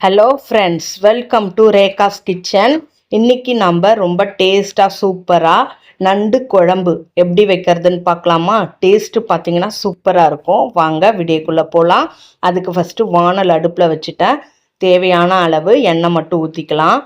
Hello friends, welcome to Rekha's kitchen. இன்னைக்கு நம்ம ரொம்ப டேஸ்ட்டாக சூப்பராக நண்டு குழம்பு எப்படி வைக்கிறதுன்னு பார்க்கலாமா? டேஸ்ட்டு பார்த்தீங்கன்னா சூப்பராக இருக்கும். வாங்க வீடியோக்குள்ளே போகலாம். அதுக்கு ஃபஸ்ட்டு வானல் அடுப்பில் வச்சுட்டேன். தேவையான அளவு எண்ணெய் மட்டும் ஊற்றிக்கலாம்.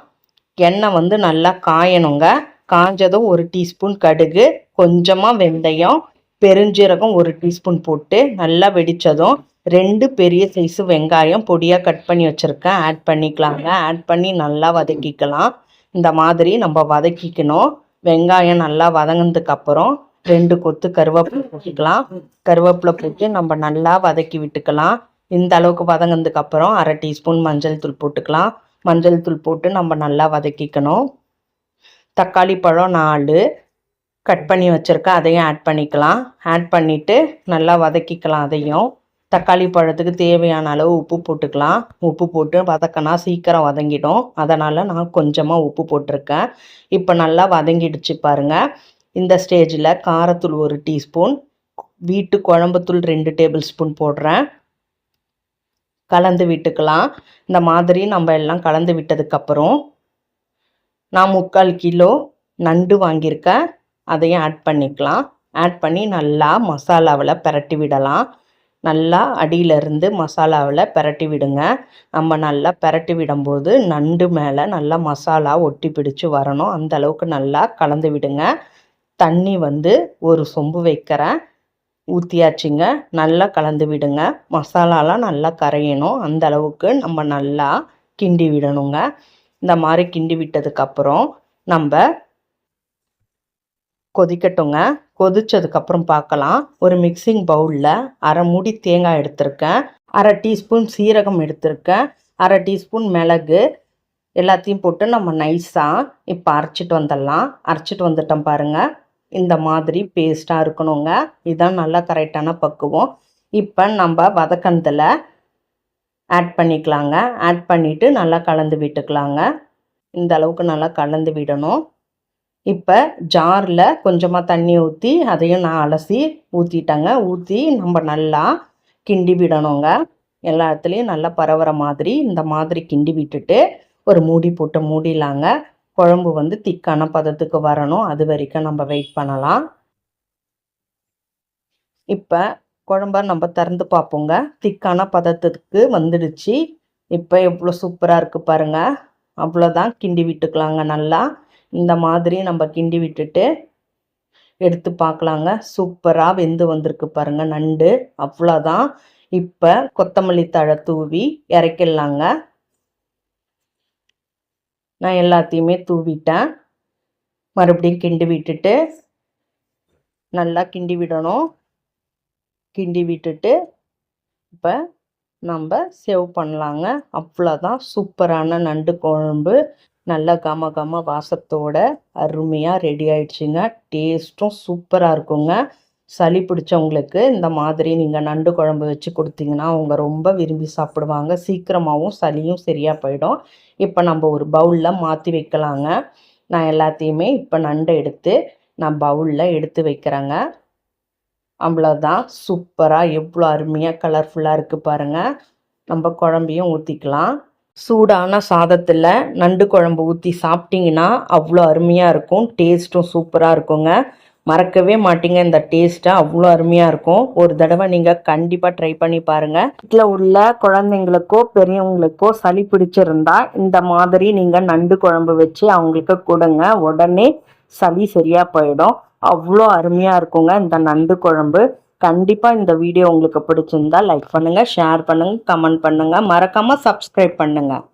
எண்ணெய் வந்து நல்லா காயணுங்க. காஞ்சதும் 1 டீஸ்பூன் கடுகு, கொஞ்சமாக வெந்தயம், பெருஞ்சீரகம் 1 டீஸ்பூன் போட்டு நல்லா வெடித்ததும் 2 பெரிய சைஸு வெங்காயம் பொடியாக கட் பண்ணி வச்சுருக்கேன், ஆட் பண்ணிக்கலாங்க. ஆட் பண்ணி நல்லா வதக்கிக்கலாம். இந்த மாதிரி நம்ம வதக்கிக்கணும். வெங்காயம் நல்லா வதங்கினதுக்கப்புறம் 2 கொத்து கருவேப்பிலை போட்டுக்கலாம். கருவேப்பிலை போட்டு நம்ம நல்லா வதக்கி விட்டுக்கலாம். இந்த அளவுக்கு வதங்கினதுக்கப்புறம் 1/2 டீஸ்பூன் மஞ்சள் தூள் போட்டுக்கலாம். மஞ்சள் தூள் போட்டு நம்ம நல்லா வதக்கிக்கணும். தக்காளி பழம் 4 கட் பண்ணி வச்சுருக்கேன், அதையும் ஆட் பண்ணிக்கலாம். ஆட் பண்ணிவிட்டு நல்லா வதக்கிக்கலாம். அதையும் தக்காளி பழத்துக்கு தேவையான அளவு உப்பு போட்டுக்கலாம். உப்பு போட்டு வதக்கினா சீக்கிரம் வதங்கிடும், அதனால் நான் கொஞ்சமாக உப்பு போட்டிருக்கேன். இப்போ நல்லா வதங்கிடுச்சு பாருங்கள். இந்த ஸ்டேஜில் காரத்தூள் 1 டீஸ்பூன், வீட்டு குழம்புத்தூள் 2 டேபிள் ஸ்பூன் போடுறேன். கலந்து விட்டுக்கலாம். இந்த மாதிரி நம்ம எல்லாம் கலந்து விட்டதுக்கப்புறம் நான் 3/4 கிலோ நண்டு வாங்கியிருக்கேன், அதையும் ஆட் பண்ணிக்கலாம். ஆட் பண்ணி நல்லா மசாலாவில் பிரட்டி விடலாம். நல்லா அடியிலிருந்து மசாலாவில் பிரட்டி விடுங்க. நம்ம நல்லா பிரட்டி விடும்போது நண்டு மேலே நல்லா மசாலா ஒட்டி பிடிச்சி வரணும். அந்த அளவுக்கு நல்லா கலந்து விடுங்க. தண்ணி வந்து 1 சொம்பு வைக்கிறேன், ஊற்றியாச்சுங்க. நல்லா கலந்து விடுங்க. மசாலாலாம் நல்லா கரையணும். அந்த அளவுக்கு நம்ம நல்லா கிண்டி விடணுங்க. இந்த மாதிரி கிண்டி விட்டதுக்கப்புறம் நம்ம கொதிக்கட்டுங்க. கொதிச்சதுக்கப்புறம் பார்க்கலாம். ஒரு மிக்சிங் பவுலில் 1/2 மூடி தேங்காய் எடுத்திருக்கேன், 1/2 டீஸ்பூன் சீரகம் எடுத்திருக்கேன், 1/2 டீஸ்பூன் மிளகு, எல்லாத்தையும் போட்டு நம்ம நைஸாக இப்போ அரைச்சிட்டு வந்துடலாம். அரைச்சிட்டு வந்துட்டோம் பாருங்கள். இந்த மாதிரி பேஸ்ட்டாக இருக்கணுங்க. இதுதான் நல்லா கரெக்டான பக்குவம். இப்போ நம்ம வதக்கணத்தில் ஆட் பண்ணிக்கலாங்க. ஆட் பண்ணிவிட்டு நல்லா கலந்து விட்டுக்கலாங்க. இந்த அளவுக்கு நல்லா கலந்து விடணும். இப்போ ஜாரில் கொஞ்சமாக தண்ணி ஊற்றி அதையும் நான் அலசி ஊற்றிட்டேங்க. ஊற்றி நம்ம நல்லா கிண்டி விடணுங்க. எல்லா இடத்துலையும் நல்லா பரவுற மாதிரி இந்த மாதிரி கிண்டி விட்டுட்டு ஒரு மூடி போட்டு மூடிடலாங்க. குழம்பு வந்து திக்கான பதத்துக்கு வரணும், அது வரைக்கும் நம்ம வெயிட் பண்ணலாம். இப்போ குழம்ப நம்ம திறந்து பார்ப்போங்க. திக்கான பதத்துக்கு வந்துடுச்சு. இப்போ எவ்வளோ சூப்பராக இருக்குது பாருங்கள். அவ்வளோதான், கிண்டி விட்டுக்கலாங்க. நல்லா இந்த மாதிரி நம்ம கிண்டி விட்டுட்டு எடுத்து பார்க்கலாங்க. சூப்பராக வெந்து வந்திருக்கு பாருங்கள் நண்டு. அவ்வளோதான். இப்போ கொத்தமல்லி தழை தூவி இறக்கிடலாங்க. நான் எல்லாத்தையுமே தூவிட்டேன். மறுபடியும் கிண்டி விட்டுட்டு நல்லா கிண்டி விடணும். கிண்டி விட்டுட்டு இப்போ நம்ம சேவ் பண்ணலாங்க. அவ்வளோதான், சூப்பரான நண்டு குழம்பு நல்லா கம வாசத்தோட அருமையாக ரெடி ஆயிடுச்சுங்க. டேஸ்ட்டும் சூப்பராக இருக்குங்க. சளி பிடிச்சவங்களுக்கு இந்த மாதிரி நீங்கள் நண்டு குழம்பு வச்சு கொடுத்தீங்கன்னா அவங்க ரொம்ப விரும்பி சாப்பிடுவாங்க. சீக்கிரமாகவும் சளியும் சரியாக போயிடும். இப்போ நம்ம ஒரு பவுலில் மாற்றி வைக்கலாங்க. நான் எல்லாத்தையுமே இப்போ நண்டை எடுத்து நான் பவுலில் எடுத்து வைக்கிறேங்க. அவ்வளோதான், சூப்பராக எவ்வளோ அருமையாக கலர்ஃபுல்லாக இருக்குது பாருங்கள். நம்ம குழம்பையும் ஊற்றிக்கலாம். சூடான சாதத்தில் நண்டு குழம்பு ஊற்றி சாப்பிட்டிங்கன்னா அவ்வளோ அருமையாக இருக்கும். டேஸ்ட்டும் சூப்பராக இருக்குங்க. மறக்கவே மாட்டீங்க இந்த டேஸ்ட்டை, அவ்வளோ அருமையாக இருக்கும். ஒரு தடவை நீங்கள் கண்டிப்பாக ட்ரை பண்ணி பாருங்கள். வீட்டில் உள்ள குழந்தைங்களுக்கோ பெரியவங்களுக்கோ சளி பிடிச்சிருந்தா இந்த மாதிரி நீங்கள் நண்டு குழம்பு வச்சு அவங்களுக்கு கொடுங்க. உடனே சளி சரியாக போயிடும். அவ்வளோ அருமையாக இருக்குங்க இந்த நண்டு குழம்பு. கண்டிப்பாக இந்த வீடியோ உங்களுக்கு பிடிச்சிருந்தா லைக் பண்ணுங்கள், ஷேர் பண்ணுங்கள், கமெண்ட் பண்ணுங்கள், மறக்காமல் சப்ஸ்கிரைப் பண்ணுங்கள்.